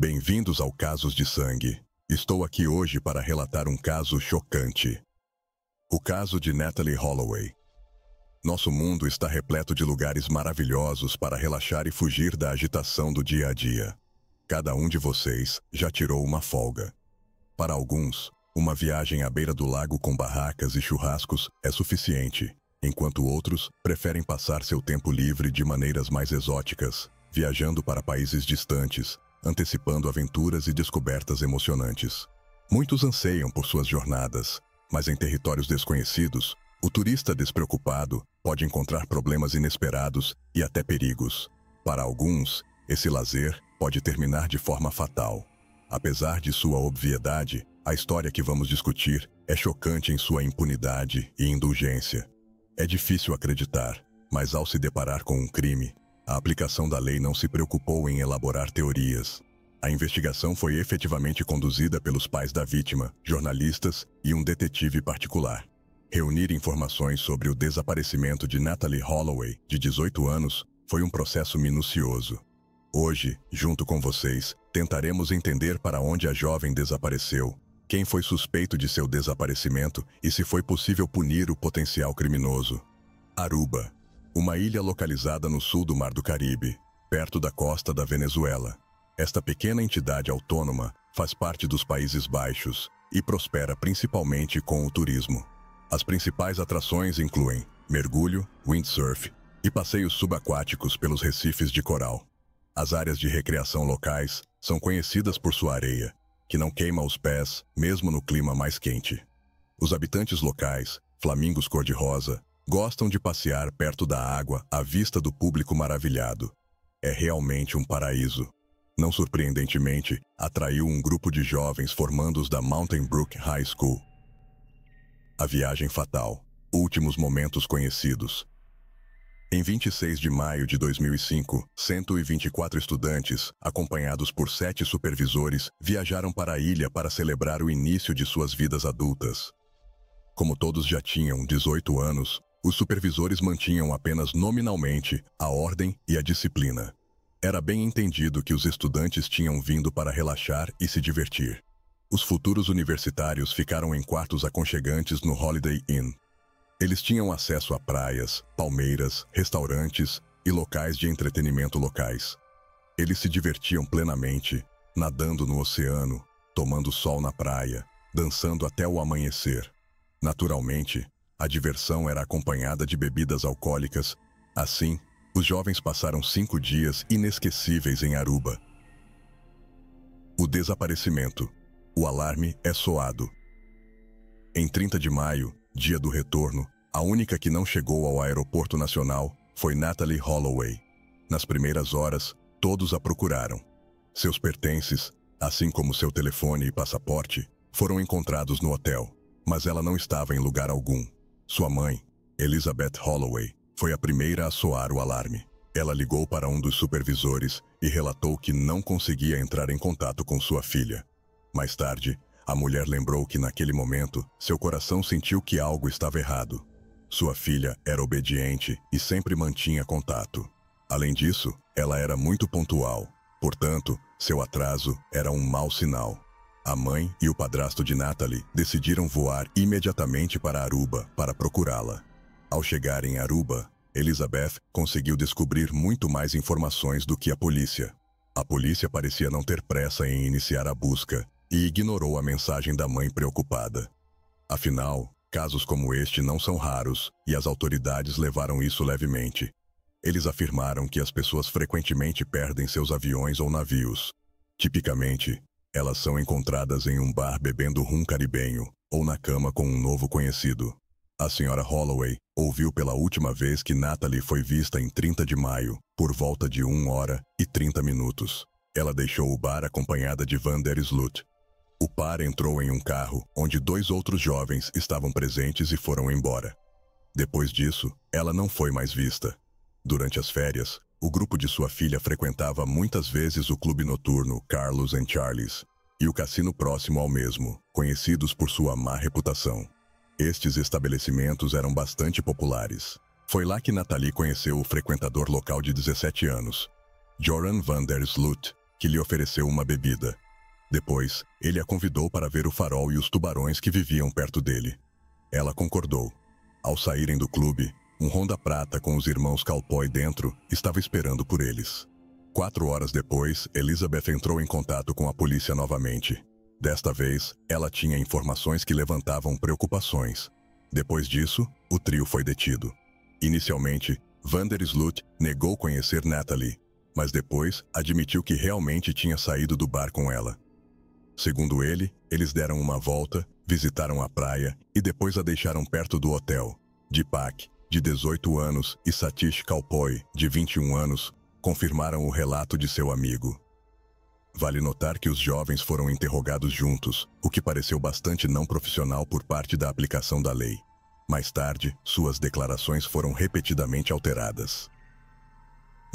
Bem-vindos ao Casos de Sangue. Estou aqui hoje para relatar um caso chocante. O caso de Natalee Holloway. Nosso mundo está repleto de lugares maravilhosos para relaxar e fugir da agitação do dia a dia. Cada um de vocês já tirou uma folga. Para alguns, uma viagem à beira do lago com barracas e churrascos é suficiente, enquanto outros preferem passar seu tempo livre de maneiras mais exóticas, viajando para países distantes, antecipando aventuras e descobertas emocionantes. Muitos anseiam por suas jornadas, mas em territórios desconhecidos, o turista despreocupado pode encontrar problemas inesperados e até perigos. Para alguns, esse lazer pode terminar de forma fatal. Apesar de sua obviedade, a história que vamos discutir é chocante em sua impunidade e indulgência. É difícil acreditar, mas ao se deparar com um crime, a aplicação da lei não se preocupou em elaborar teorias. A investigação foi efetivamente conduzida pelos pais da vítima, jornalistas e um detetive particular. Reunir informações sobre o desaparecimento de Natalee Holloway, de 18 anos, foi um processo minucioso. Hoje, junto com vocês, tentaremos entender para onde a jovem desapareceu, quem foi suspeito de seu desaparecimento e se foi possível punir o potencial criminoso. Aruba, uma ilha localizada no sul do Mar do Caribe, perto da costa da Venezuela. Esta pequena entidade autônoma faz parte dos Países Baixos e prospera principalmente com o turismo. As principais atrações incluem mergulho, windsurf e passeios subaquáticos pelos recifes de coral. As áreas de recreação locais são conhecidas por sua areia, que não queima os pés, mesmo no clima mais quente. Os habitantes locais, flamingos cor-de-rosa, gostam de passear perto da água à vista do público maravilhado. É realmente um paraíso. Não surpreendentemente, atraiu um grupo de jovens formandos da Mountain Brook High School. A viagem fatal. Últimos momentos conhecidos. Em 26 de maio de 2005, 124 estudantes, acompanhados por 7 supervisores, viajaram para a ilha para celebrar o início de suas vidas adultas. Como todos já tinham 18 anos, os supervisores mantinham apenas nominalmente a ordem e a disciplina. Era bem entendido que os estudantes tinham vindo para relaxar e se divertir. Os futuros universitários ficaram em quartos aconchegantes no Holiday Inn. Eles tinham acesso a praias, palmeiras, restaurantes e locais de entretenimento locais. Eles se divertiam plenamente, nadando no oceano, tomando sol na praia, dançando até o amanhecer. Naturalmente, a diversão era acompanhada de bebidas alcoólicas. Assim, os jovens passaram 5 dias inesquecíveis em Aruba. O desaparecimento. O alarme é soado. Em 30 de maio, dia do retorno, a única que não chegou ao aeroporto nacional foi Natalee Holloway. Nas primeiras horas, todos a procuraram. Seus pertences, assim como seu telefone e passaporte, foram encontrados no hotel, mas ela não estava em lugar algum. Sua mãe, Elizabeth Holloway, foi a primeira a soar o alarme. Ela ligou para um dos supervisores e relatou que não conseguia entrar em contato com sua filha. Mais tarde, a mulher lembrou que naquele momento, seu coração sentiu que algo estava errado. Sua filha era obediente e sempre mantinha contato. Além disso, ela era muito pontual. Portanto, seu atraso era um mau sinal. A mãe e o padrasto de Natalee decidiram voar imediatamente para Aruba para procurá-la. Ao chegar em Aruba, Elizabeth conseguiu descobrir muito mais informações do que a polícia. A polícia parecia não ter pressa em iniciar a busca e ignorou a mensagem da mãe preocupada. Afinal, casos como este não são raros e as autoridades levaram isso levemente. Eles afirmaram que as pessoas frequentemente perdem seus aviões ou navios. Tipicamente, elas são encontradas em um bar bebendo rum caribenho ou na cama com um novo conhecido. A senhora Holloway ouviu pela última vez que Natalee foi vista em 30 de maio, por volta de 1h30. Ela deixou o bar acompanhada de Van der Sloot. O par entrou em um carro onde 2 outros jovens estavam presentes e foram embora. Depois disso, ela não foi mais vista. Durante as férias, o grupo de sua filha frequentava muitas vezes o clube noturno Carlos and Charlie's e o cassino próximo ao mesmo, conhecidos por sua má reputação. Estes estabelecimentos eram bastante populares. Foi lá que Natalee conheceu o frequentador local de 17 anos, Joran van der Sloot, que lhe ofereceu uma bebida. Depois, ele a convidou para ver o farol e os tubarões que viviam perto dele. Ela concordou. Ao saírem do clube, um Honda prata com os irmãos Cowpoy dentro estava esperando por eles. 4 horas depois, Elizabeth entrou em contato com a polícia novamente. Desta vez, ela tinha informações que levantavam preocupações. Depois disso, o trio foi detido. Inicialmente, Vandersloot negou conhecer Natalie, mas depois admitiu que realmente tinha saído do bar com ela. Segundo ele, eles deram uma volta, visitaram a praia e depois a deixaram perto do hotel. Deepak, de 18 anos, e Satish Cowpoy, de 21 anos, confirmaram o relato de seu amigo. Vale notar que os jovens foram interrogados juntos, o que pareceu bastante não profissional por parte da aplicação da lei. Mais tarde, suas declarações foram repetidamente alteradas.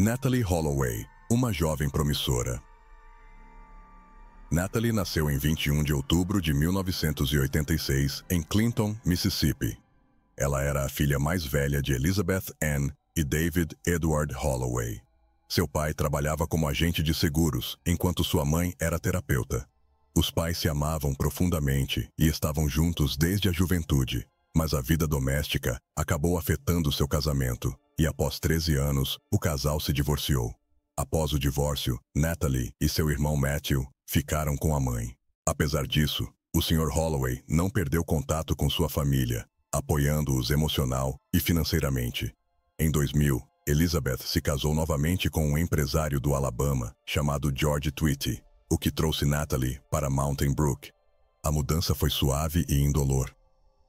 Natalie Holloway, uma jovem promissora. Natalie nasceu em 21 de outubro de 1986 em Clinton, Mississippi. Ela era a filha mais velha de Elizabeth Ann e David Edward Holloway. Seu pai trabalhava como agente de seguros, enquanto sua mãe era terapeuta. Os pais se amavam profundamente e estavam juntos desde a juventude, mas a vida doméstica acabou afetando seu casamento, e após 13 anos, o casal se divorciou. Após o divórcio, Natalie e seu irmão Matthew ficaram com a mãe. Apesar disso, o Sr. Holloway não perdeu contato com sua família, apoiando-os emocional e financeiramente. Em 2000, Elizabeth se casou novamente com um empresário do Alabama chamado George Tweety, o que trouxe Natalie para Mountain Brook. A mudança foi suave e indolor.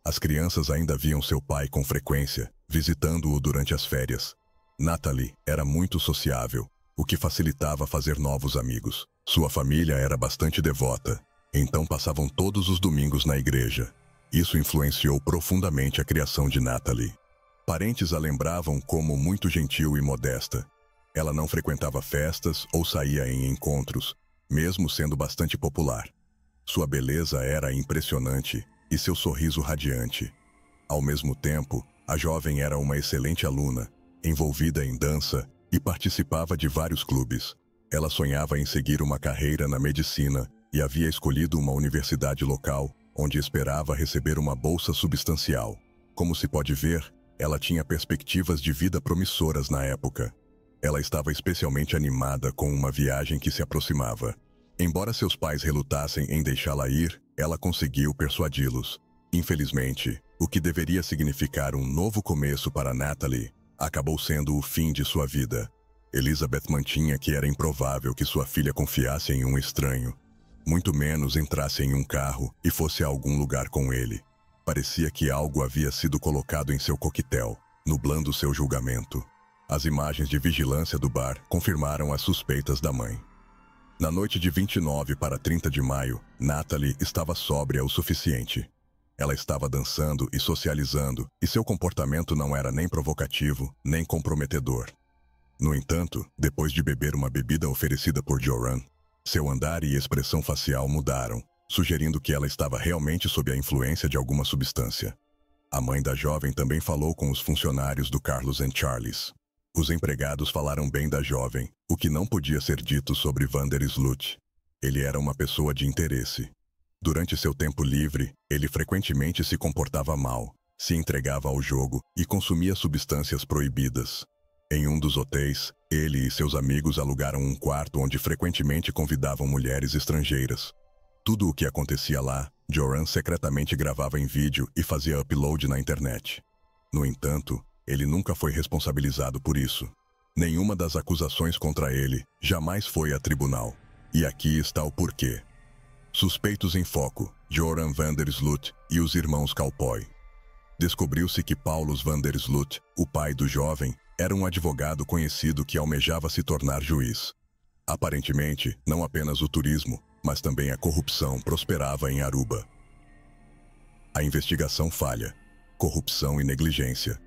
As crianças ainda viam seu pai com frequência, visitando-o durante as férias. Natalie era muito sociável, o que facilitava fazer novos amigos. Sua família era bastante devota, então passavam todos os domingos na igreja. Isso influenciou profundamente a criação de Natalie. Parentes a lembravam como muito gentil e modesta. Ela não frequentava festas ou saía em encontros, mesmo sendo bastante popular. Sua beleza era impressionante e seu sorriso radiante. Ao mesmo tempo, a jovem era uma excelente aluna, envolvida em dança e participava de vários clubes. Ela sonhava em seguir uma carreira na medicina e havia escolhido uma universidade local, onde esperava receber uma bolsa substancial. Como se pode ver, ela tinha perspectivas de vida promissoras na época. Ela estava especialmente animada com uma viagem que se aproximava. Embora seus pais relutassem em deixá-la ir, ela conseguiu persuadi-los. Infelizmente, o que deveria significar um novo começo para Natalie acabou sendo o fim de sua vida. Elizabeth mantinha que era improvável que sua filha confiasse em um estranho, muito menos entrasse em um carro e fosse a algum lugar com ele. Parecia que algo havia sido colocado em seu coquetel, nublando seu julgamento. As imagens de vigilância do bar confirmaram as suspeitas da mãe. Na noite de 29 para 30 de maio, Natalie estava sóbria o suficiente. Ela estava dançando e socializando, e seu comportamento não era nem provocativo, nem comprometedor. No entanto, depois de beber uma bebida oferecida por Joran, seu andar e expressão facial mudaram, sugerindo que ela estava realmente sob a influência de alguma substância. A mãe da jovem também falou com os funcionários do Carlos & Charles. Os empregados falaram bem da jovem, o que não podia ser dito sobre Vandersloot. Ele era uma pessoa de interesse. Durante seu tempo livre, ele frequentemente se comportava mal, se entregava ao jogo e consumia substâncias proibidas. Em um dos hotéis, ele e seus amigos alugaram um quarto onde frequentemente convidavam mulheres estrangeiras. Tudo o que acontecia lá, Joran secretamente gravava em vídeo e fazia upload na internet. No entanto, ele nunca foi responsabilizado por isso. Nenhuma das acusações contra ele jamais foi a tribunal. E aqui está o porquê. Suspeitos em foco, Joran Vandersloot e os irmãos Cowpoy. Descobriu-se que Paulus Vandersloot, o pai do jovem, era um advogado conhecido que almejava se tornar juiz. Aparentemente, não apenas o turismo, mas também a corrupção prosperava em Aruba. A investigação falha, corrupção e negligência.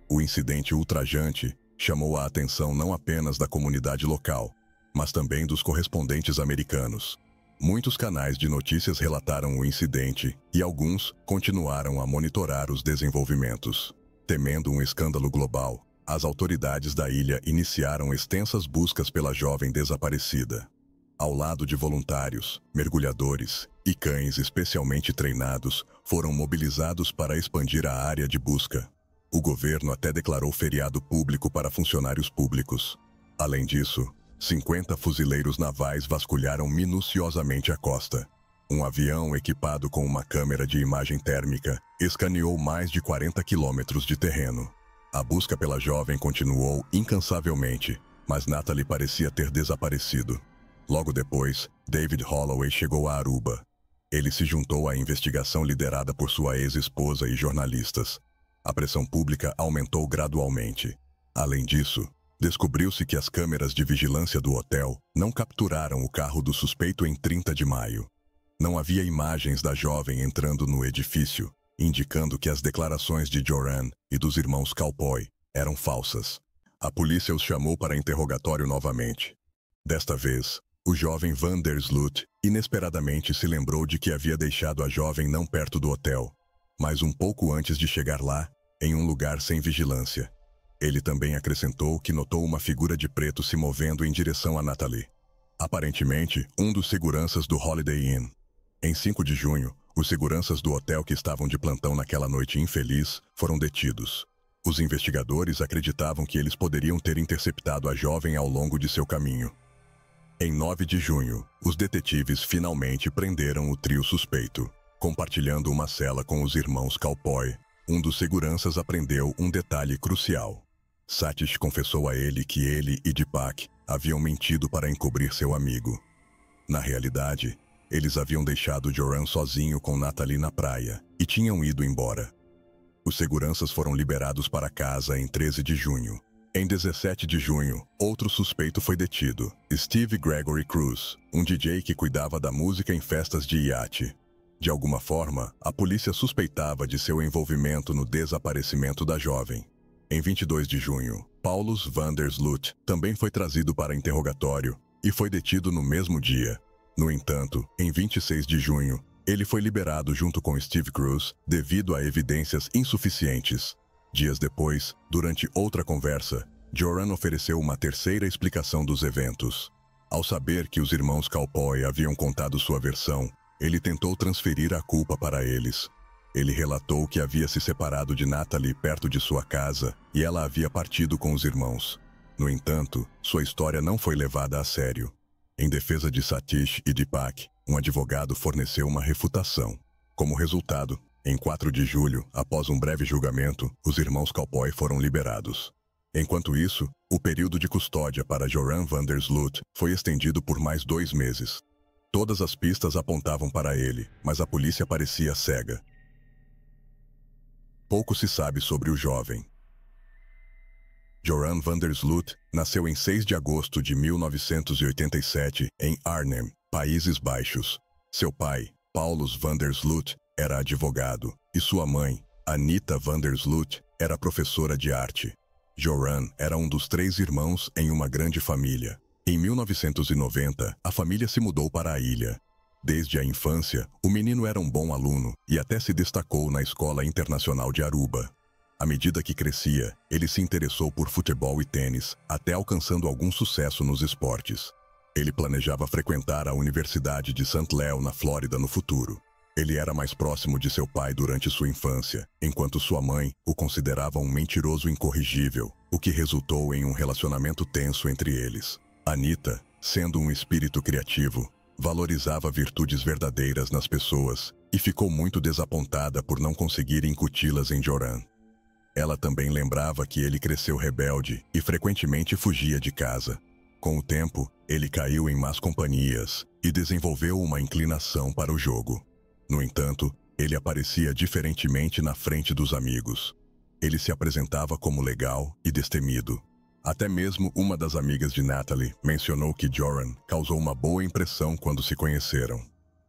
O incidente ultrajante chamou a atenção não apenas da comunidade local, mas também dos correspondentes americanos. Muitos canais de notícias relataram o incidente e alguns continuaram a monitorar os desenvolvimentos. Temendo um escândalo global, as autoridades da ilha iniciaram extensas buscas pela jovem desaparecida. Ao lado de voluntários, mergulhadores e cães especialmente treinados, foram mobilizados para expandir a área de busca. O governo até declarou feriado público para funcionários públicos. Além disso, 50 fuzileiros navais vasculharam minuciosamente a costa. Um avião equipado com uma câmera de imagem térmica escaneou mais de 40 quilômetros de terreno. A busca pela jovem continuou incansavelmente, mas Natalie parecia ter desaparecido. Logo depois, David Holloway chegou a Aruba. Ele se juntou à investigação liderada por sua ex-esposa e jornalistas. A pressão pública aumentou gradualmente. Além disso, descobriu-se que as câmeras de vigilância do hotel não capturaram o carro do suspeito em 30 de maio. Não havia imagens da jovem entrando no edifício, indicando que as declarações de Joran e dos irmãos Cowboy eram falsas. A polícia os chamou para interrogatório novamente. Desta vez, o jovem Van der Sloot inesperadamente se lembrou de que havia deixado a jovem não perto do hotel, mas um pouco antes de chegar lá, em um lugar sem vigilância. Ele também acrescentou que notou uma figura de preto se movendo em direção a Natalie. Aparentemente, um dos seguranças do Holiday Inn. Em 5 de junho, os seguranças do hotel que estavam de plantão naquela noite infeliz foram detidos. Os investigadores acreditavam que eles poderiam ter interceptado a jovem ao longo de seu caminho. Em 9 de junho, os detetives finalmente prenderam o trio suspeito. Compartilhando uma cela com os irmãos Cowboy, um dos seguranças aprendeu um detalhe crucial. Satish confessou a ele que ele e Deepak haviam mentido para encobrir seu amigo. Na realidade, eles haviam deixado Joran sozinho com Natalie na praia e tinham ido embora. Os seguranças foram liberados para casa em 13 de junho. Em 17 de junho, outro suspeito foi detido, Steve Gregory Cruz, um DJ que cuidava da música em festas de iate. De alguma forma, a polícia suspeitava de seu envolvimento no desaparecimento da jovem. Em 22 de junho, Paulus Van der Sloot também foi trazido para interrogatório e foi detido no mesmo dia. No entanto, em 26 de junho, ele foi liberado junto com Steve Cruz devido a evidências insuficientes. Dias depois, durante outra conversa, Joran ofereceu uma terceira explicação dos eventos. Ao saber que os irmãos Cowboy haviam contado sua versão, ele tentou transferir a culpa para eles. Ele relatou que havia se separado de Natalie perto de sua casa e ela havia partido com os irmãos. No entanto, sua história não foi levada a sério. Em defesa de Satish e Deepak, um advogado forneceu uma refutação. Como resultado, em 4 de julho, após um breve julgamento, os irmãos Cowboy foram liberados. Enquanto isso, o período de custódia para Joran Van der Sloot foi estendido por mais 2 meses. Todas as pistas apontavam para ele, mas a polícia parecia cega. Pouco se sabe sobre o jovem. Joran Van der Sloot nasceu em 6 de agosto de 1987 em Arnhem, Países Baixos. Seu pai, Paulus Van der Sloot, era advogado, e sua mãe, Anita Van der Sloot, era professora de arte. Joran era um dos 3 irmãos em uma grande família. Em 1990, a família se mudou para a ilha. Desde a infância, o menino era um bom aluno e até se destacou na Escola Internacional de Aruba. À medida que crescia, ele se interessou por futebol e tênis, até alcançando algum sucesso nos esportes. Ele planejava frequentar a Universidade de St. Leo, na Flórida, no futuro. Ele era mais próximo de seu pai durante sua infância, enquanto sua mãe o considerava um mentiroso incorrigível, o que resultou em um relacionamento tenso entre eles. Anita, sendo um espírito criativo, valorizava virtudes verdadeiras nas pessoas e ficou muito desapontada por não conseguir incuti-las em Joran. Ela também lembrava que ele cresceu rebelde e frequentemente fugia de casa. Com o tempo, ele caiu em más companhias e desenvolveu uma inclinação para o jogo. No entanto, ele aparecia diferentemente na frente dos amigos. Ele se apresentava como legal e destemido. Até mesmo uma das amigas de Natalie mencionou que Joran causou uma boa impressão quando se conheceram.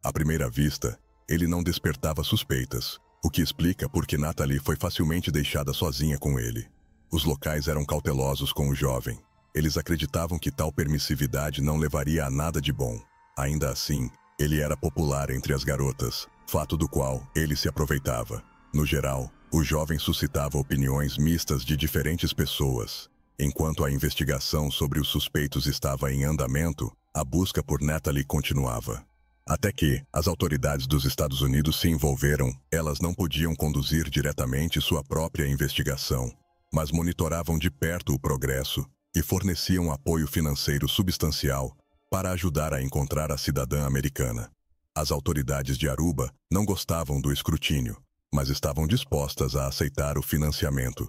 À primeira vista, ele não despertava suspeitas, o que explica por que Natalie foi facilmente deixada sozinha com ele. Os locais eram cautelosos com o jovem. Eles acreditavam que tal permissividade não levaria a nada de bom. Ainda assim, ele era popular entre as garotas, fato do qual ele se aproveitava. No geral, O jovem suscitava opiniões mistas de diferentes pessoas. Enquanto a investigação sobre os suspeitos estava em andamento, a busca por Natalie continuava. Até que as autoridades dos Estados Unidos se envolveram, elas não podiam conduzir diretamente sua própria investigação, mas monitoravam de perto o progresso e forneciam apoio financeiro substancial para ajudar a encontrar a cidadã americana. As autoridades de Aruba não gostavam do escrutínio, mas estavam dispostas a aceitar o financiamento.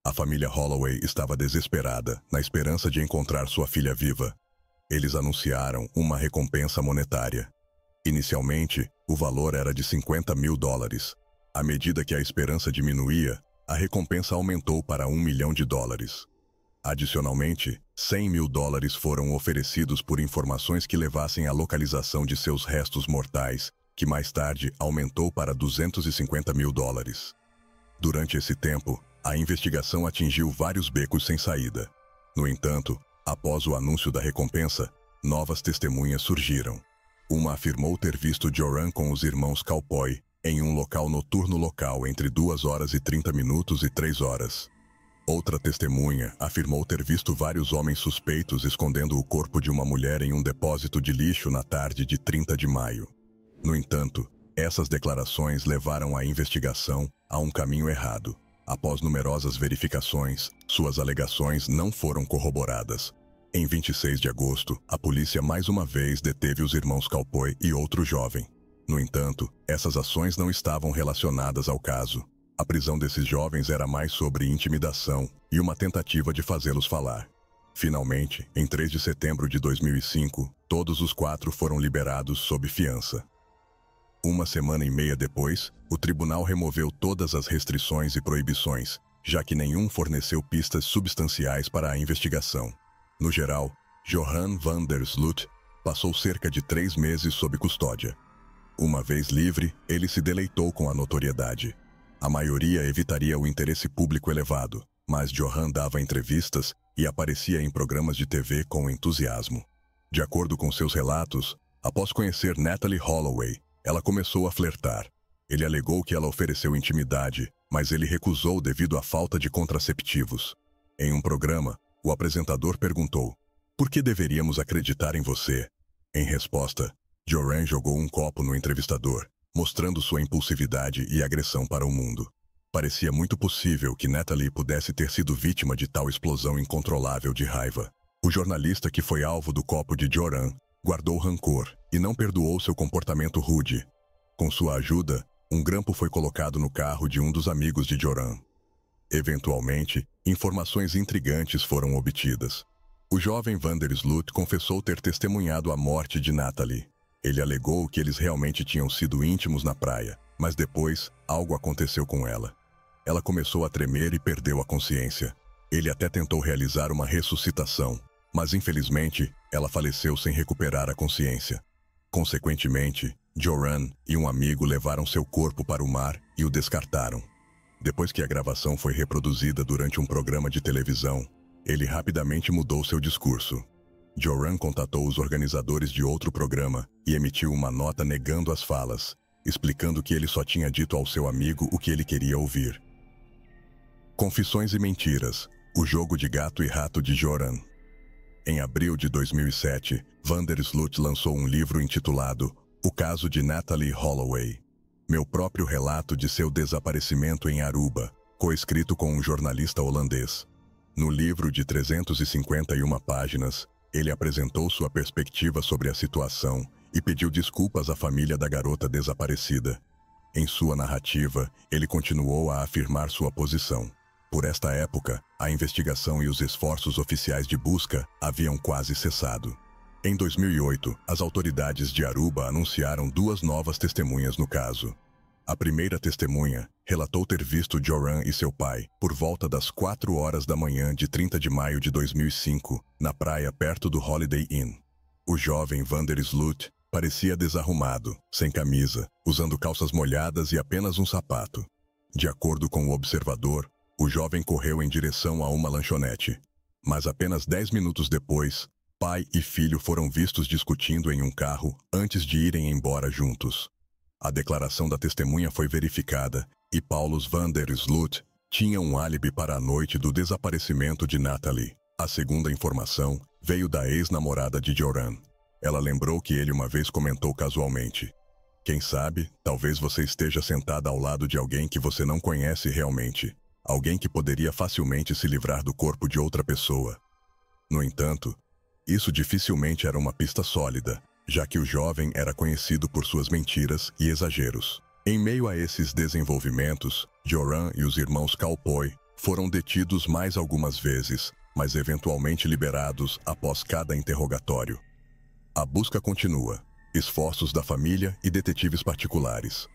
A família Holloway estava desesperada, na esperança de encontrar sua filha viva. Eles anunciaram uma recompensa monetária. Inicialmente, o valor era de $50 mil. À medida que a esperança diminuía, a recompensa aumentou para $1 milhão. Adicionalmente, $100 mil foram oferecidos por informações que levassem à localização de seus restos mortais, que mais tarde aumentou para $250 mil. Durante esse tempo, a investigação atingiu vários becos sem saída. No entanto, após o anúncio da recompensa, novas testemunhas surgiram. Uma afirmou ter visto Joran com os irmãos Cowpoy em um local noturno local entre 2h30 e 3h. Outra testemunha afirmou ter visto vários homens suspeitos escondendo o corpo de uma mulher em um depósito de lixo na tarde de 30 de maio. No entanto, essas declarações levaram a investigação a um caminho errado. Após numerosas verificações, suas alegações não foram corroboradas. Em 26 de agosto, a polícia mais uma vez deteve os irmãos Cowpoy e outro jovem. No entanto, essas ações não estavam relacionadas ao caso. A prisão desses jovens era mais sobre intimidação e uma tentativa de fazê-los falar. Finalmente, em 3 de setembro de 2005, todos os 4 foram liberados sob fiança. Uma semana e meia depois, o tribunal removeu todas as restrições e proibições, já que nenhum forneceu pistas substanciais para a investigação. No geral, Johan van der Sloot passou cerca de 3 meses sob custódia. Uma vez livre, ele se deleitou com a notoriedade. A maioria evitaria o interesse público elevado, mas Johan dava entrevistas e aparecia em programas de TV com entusiasmo. De acordo com seus relatos, após conhecer Natalie Holloway, ela começou a flertar. Ele alegou que ela ofereceu intimidade, mas ele recusou devido à falta de contraceptivos. Em um programa, o apresentador perguntou: "Por que deveríamos acreditar em você?" Em resposta, Joran jogou um copo no entrevistador, mostrando sua impulsividade e agressão para o mundo. Parecia muito possível que Natalie pudesse ter sido vítima de tal explosão incontrolável de raiva. O jornalista que foi alvo do copo de Joran guardou rancor e não perdoou seu comportamento rude. Com sua ajuda, um grampo foi colocado no carro de um dos amigos de Joran. Eventualmente, informações intrigantes foram obtidas. O jovem van der Sloot confessou ter testemunhado a morte de Natalie. Ele alegou que eles realmente tinham sido íntimos na praia, mas depois, algo aconteceu com ela. Ela começou a tremer e perdeu a consciência. Ele até tentou realizar uma ressuscitação, mas infelizmente, ela faleceu sem recuperar a consciência. Consequentemente, Joran e um amigo levaram seu corpo para o mar e o descartaram. Depois que a gravação foi reproduzida durante um programa de televisão, ele rapidamente mudou seu discurso. Joran contatou os organizadores de outro programa e emitiu uma nota negando as falas, explicando que ele só tinha dito ao seu amigo o que ele queria ouvir. Confissões e Mentiras, o jogo de gato e rato de Joran. Em abril de 2007, van der Sloot lançou um livro intitulado O Caso de Natalie Holloway. Meu próprio relato de seu desaparecimento em Aruba, coescrito com um jornalista holandês. No livro de 351 páginas, ele apresentou sua perspectiva sobre a situação e pediu desculpas à família da garota desaparecida. Em sua narrativa, ele continuou a afirmar sua posição. Por esta época, a investigação e os esforços oficiais de busca haviam quase cessado. Em 2008, as autoridades de Aruba anunciaram 2 novas testemunhas no caso. A primeira testemunha relatou ter visto Joran e seu pai por volta das 4h da manhã de 30 de maio de 2005, na praia perto do Holiday Inn. O jovem van der Sloot parecia desarrumado, sem camisa, usando calças molhadas e apenas um sapato. De acordo com o observador, o jovem correu em direção a uma lanchonete. Mas apenas 10 minutos depois, pai e filho foram vistos discutindo em um carro antes de irem embora juntos. A declaração da testemunha foi verificada e Paulus van der Sloot tinha um álibi para a noite do desaparecimento de Natalie. A segunda informação veio da ex-namorada de Joran. Ela lembrou que ele uma vez comentou casualmente: "Quem sabe, talvez você esteja sentada ao lado de alguém que você não conhece realmente. Alguém que poderia facilmente se livrar do corpo de outra pessoa." No entanto, isso dificilmente era uma pista sólida, já que o jovem era conhecido por suas mentiras e exageros. Em meio a esses desenvolvimentos, Joran e os irmãos Kalpoy foram detidos mais algumas vezes, mas eventualmente liberados após cada interrogatório. A busca continua. Esforços da família e detetives particulares.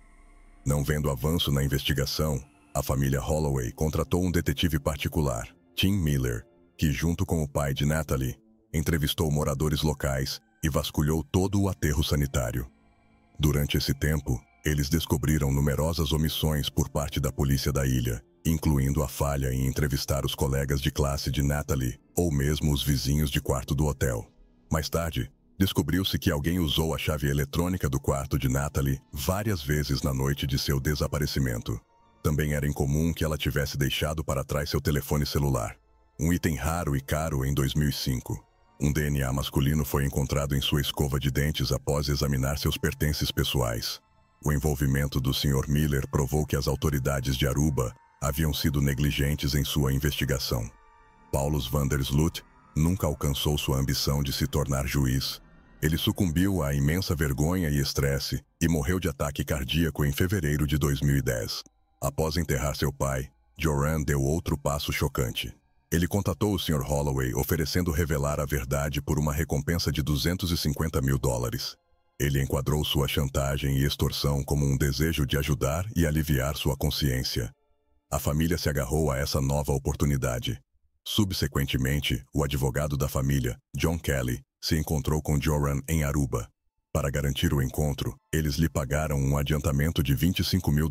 Não vendo avanço na investigação, a família Holloway contratou um detetive particular, Tim Miller, que, junto com o pai de Natalie, entrevistou moradores locais e vasculhou todo o aterro sanitário. Durante esse tempo, eles descobriram numerosas omissões por parte da polícia da ilha, incluindo a falha em entrevistar os colegas de classe de Natalie ou mesmo os vizinhos de quarto do hotel. Mais tarde, descobriu-se que alguém usou a chave eletrônica do quarto de Natalie várias vezes na noite de seu desaparecimento. Também era incomum que ela tivesse deixado para trás seu telefone celular, um item raro e caro em 2005. Um DNA masculino foi encontrado em sua escova de dentes após examinar seus pertences pessoais. O envolvimento do Sr. Miller provou que as autoridades de Aruba haviam sido negligentes em sua investigação. Paulus van der Sloot nunca alcançou sua ambição de se tornar juiz. Ele sucumbiu à imensa vergonha e estresse e morreu de ataque cardíaco em fevereiro de 2010. Após enterrar seu pai, Joran deu outro passo chocante. Ele contatou o Sr. Holloway oferecendo revelar a verdade por uma recompensa de $250 mil. Ele enquadrou sua chantagem e extorsão como um desejo de ajudar e aliviar sua consciência. A família se agarrou a essa nova oportunidade. Subsequentemente, o advogado da família, John Kelly, se encontrou com Joran em Aruba. Para garantir o encontro, eles lhe pagaram um adiantamento de $25 mil.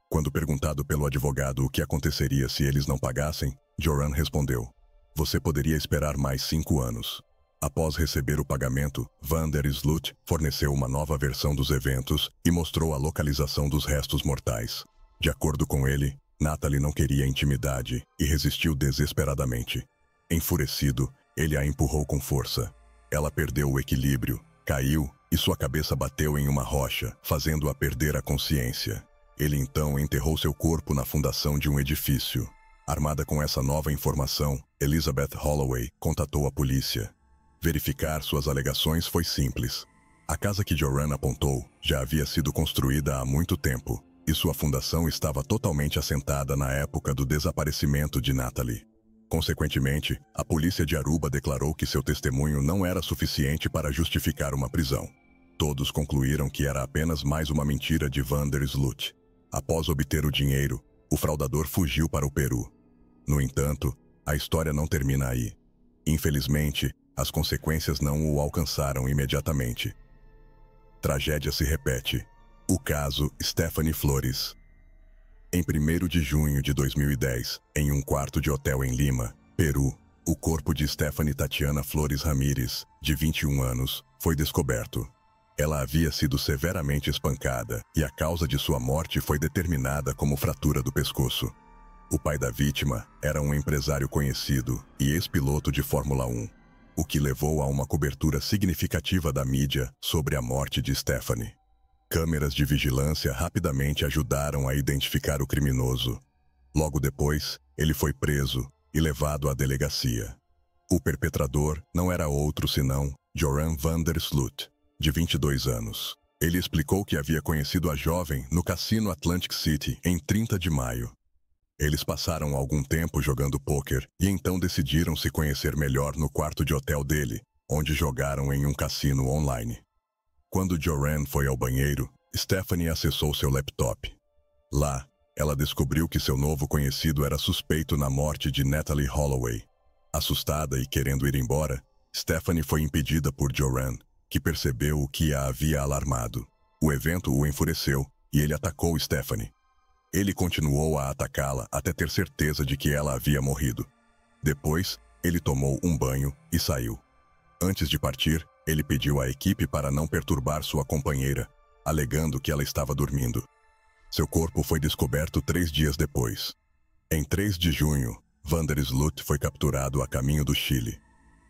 Quando perguntado pelo advogado o que aconteceria se eles não pagassem, Joran respondeu: "Você poderia esperar mais 5 anos." Após receber o pagamento, van der Sloot forneceu uma nova versão dos eventos e mostrou a localização dos restos mortais. De acordo com ele, Natalie não queria intimidade e resistiu desesperadamente. Enfurecido, ele a empurrou com força. Ela perdeu o equilíbrio, caiu e sua cabeça bateu em uma rocha, fazendo-a perder a consciência. Ele então enterrou seu corpo na fundação de um edifício. Armada com essa nova informação, Elizabeth Holloway contatou a polícia. Verificar suas alegações foi simples. A casa que Joran apontou já havia sido construída há muito tempo, e sua fundação estava totalmente assentada na época do desaparecimento de Natalie. Consequentemente, a polícia de Aruba declarou que seu testemunho não era suficiente para justificar uma prisão. Todos concluíram que era apenas mais uma mentira de van der Sloot. Após obter o dinheiro, o fraudador fugiu para o Peru. No entanto, a história não termina aí. Infelizmente, as consequências não o alcançaram imediatamente. Tragédia se repete. O caso Stephanie Flores. Em 1º de junho de 2010, em um quarto de hotel em Lima, Peru, o corpo de Stephanie Tatiana Flores Ramírez, de 21 anos, foi descoberto. Ela havia sido severamente espancada e a causa de sua morte foi determinada como fratura do pescoço. O pai da vítima era um empresário conhecido e ex-piloto de Fórmula 1, o que levou a uma cobertura significativa da mídia sobre a morte de Stephanie. Câmeras de vigilância rapidamente ajudaram a identificar o criminoso. Logo depois, ele foi preso e levado à delegacia. O perpetrador não era outro senão Joran van der Sloot, de 22 anos. Ele explicou que havia conhecido a jovem no cassino Atlantic City em 30 de maio. Eles passaram algum tempo jogando pôquer e então decidiram se conhecer melhor no quarto de hotel dele, onde jogaram em um cassino online. Quando Joran foi ao banheiro, Stephanie acessou seu laptop. Lá, ela descobriu que seu novo conhecido era suspeito na morte de Natalie Holloway. Assustada e querendo ir embora, Stephanie foi impedida por Joran, que percebeu o que a havia alarmado. O evento o enfureceu e ele atacou Stephanie. Ele continuou a atacá-la até ter certeza de que ela havia morrido. Depois, ele tomou um banho e saiu. Antes de partir, ele pediu à equipe para não perturbar sua companheira. alegando que ela estava dormindo. Seu corpo foi descoberto 3 dias depois. Em 3 de junho, Vander Sloot foi capturado a caminho do Chile.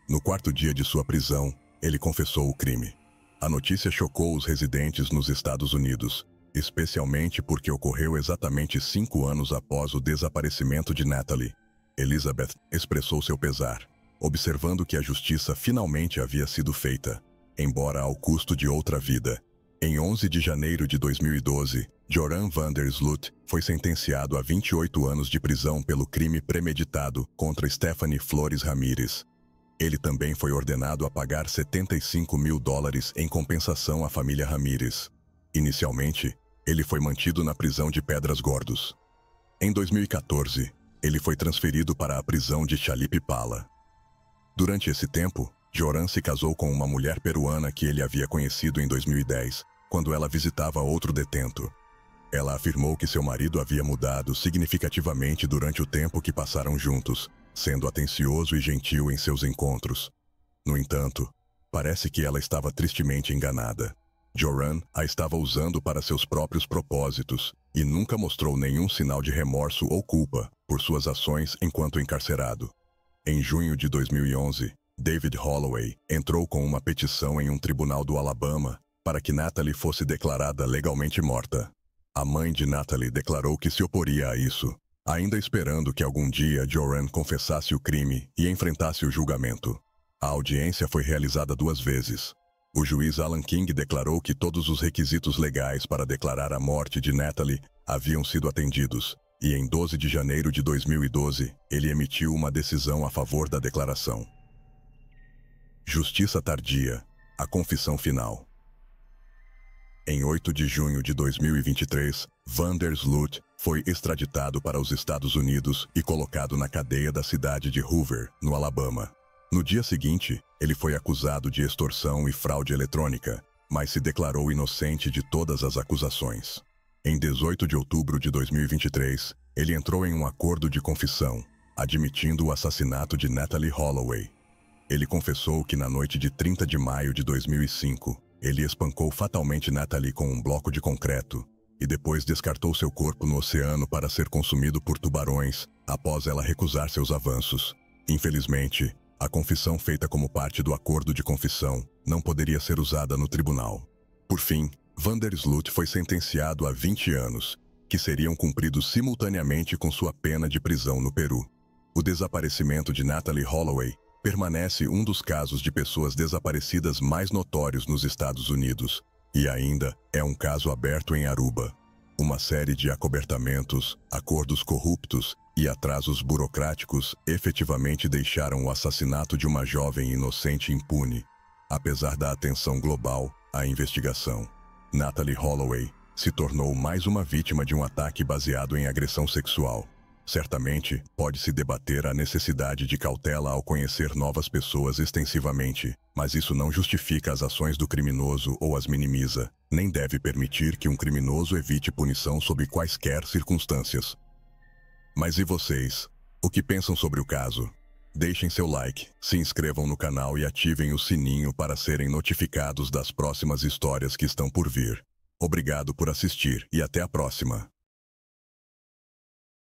No 4º dia de sua prisão, ele confessou o crime. A notícia chocou os residentes nos Estados Unidos, especialmente porque ocorreu exatamente 5 anos após o desaparecimento de Natalie. Elizabeth expressou seu pesar, observando que a justiça finalmente havia sido feita, embora ao custo de outra vida. Em 11 de janeiro de 2012, Joran Vander Sloot foi sentenciado a 28 anos de prisão pelo crime premeditado contra Stephanie Flores Ramírez. Ele também foi ordenado a pagar $75 mil em compensação à família Ramírez. Inicialmente, ele foi mantido na prisão de Pedras Gordos. Em 2014, ele foi transferido para a prisão de Chalipipala. Durante esse tempo, Joran se casou com uma mulher peruana que ele havia conhecido em 2010, quando ela visitava outro detento. Ela afirmou que seu marido havia mudado significativamente durante o tempo que passaram juntos, sendo atencioso e gentil em seus encontros. No entanto, parece que ela estava tristemente enganada. Joran a estava usando para seus próprios propósitos e nunca mostrou nenhum sinal de remorso ou culpa por suas ações enquanto encarcerado. Em junho de 2011, David Holloway entrou com uma petição em um tribunal do Alabama para que Natalie fosse declarada legalmente morta. A mãe de Natalie declarou que se oporia a isso, ainda esperando que algum dia Joran confessasse o crime e enfrentasse o julgamento. A audiência foi realizada 2 vezes. O juiz Alan King declarou que todos os requisitos legais para declarar a morte de Natalie haviam sido atendidos, e em 12 de janeiro de 2012, ele emitiu uma decisão a favor da declaração. Justiça tardia. A confissão final. Em 8 de junho de 2023, Vander Sloot foi extraditado para os Estados Unidos e colocado na cadeia da cidade de Hoover, no Alabama. No dia seguinte, ele foi acusado de extorsão e fraude eletrônica, mas se declarou inocente de todas as acusações. Em 18 de outubro de 2023, ele entrou em um acordo de confissão, admitindo o assassinato de Natalie Holloway. Ele confessou que na noite de 30 de maio de 2005, ele espancou fatalmente Natalie com um bloco de concreto e depois descartou seu corpo no oceano para ser consumido por tubarões após ela recusar seus avanços. Infelizmente, a confissão feita como parte do acordo de confissão não poderia ser usada no tribunal. Por fim, Vander Sloot foi sentenciado a 20 anos, que seriam cumpridos simultaneamente com sua pena de prisão no Peru. O desaparecimento de Natalie Holloway permanece um dos casos de pessoas desaparecidas mais notórios nos Estados Unidos, e ainda é um caso aberto em Aruba. Uma série de acobertamentos, acordos corruptos e atrasos burocráticos efetivamente deixaram o assassinato de uma jovem inocente impune. Apesar da atenção global à investigação, Natalie Holloway se tornou mais uma vítima de um ataque baseado em agressão sexual. Certamente, pode-se debater a necessidade de cautela ao conhecer novas pessoas extensivamente, mas isso não justifica as ações do criminoso ou as minimiza, nem deve permitir que um criminoso evite punição sob quaisquer circunstâncias. Mas e vocês? O que pensam sobre o caso? Deixem seu like, se inscrevam no canal e ativem o sininho para serem notificados das próximas histórias que estão por vir. Obrigado por assistir e até a próxima.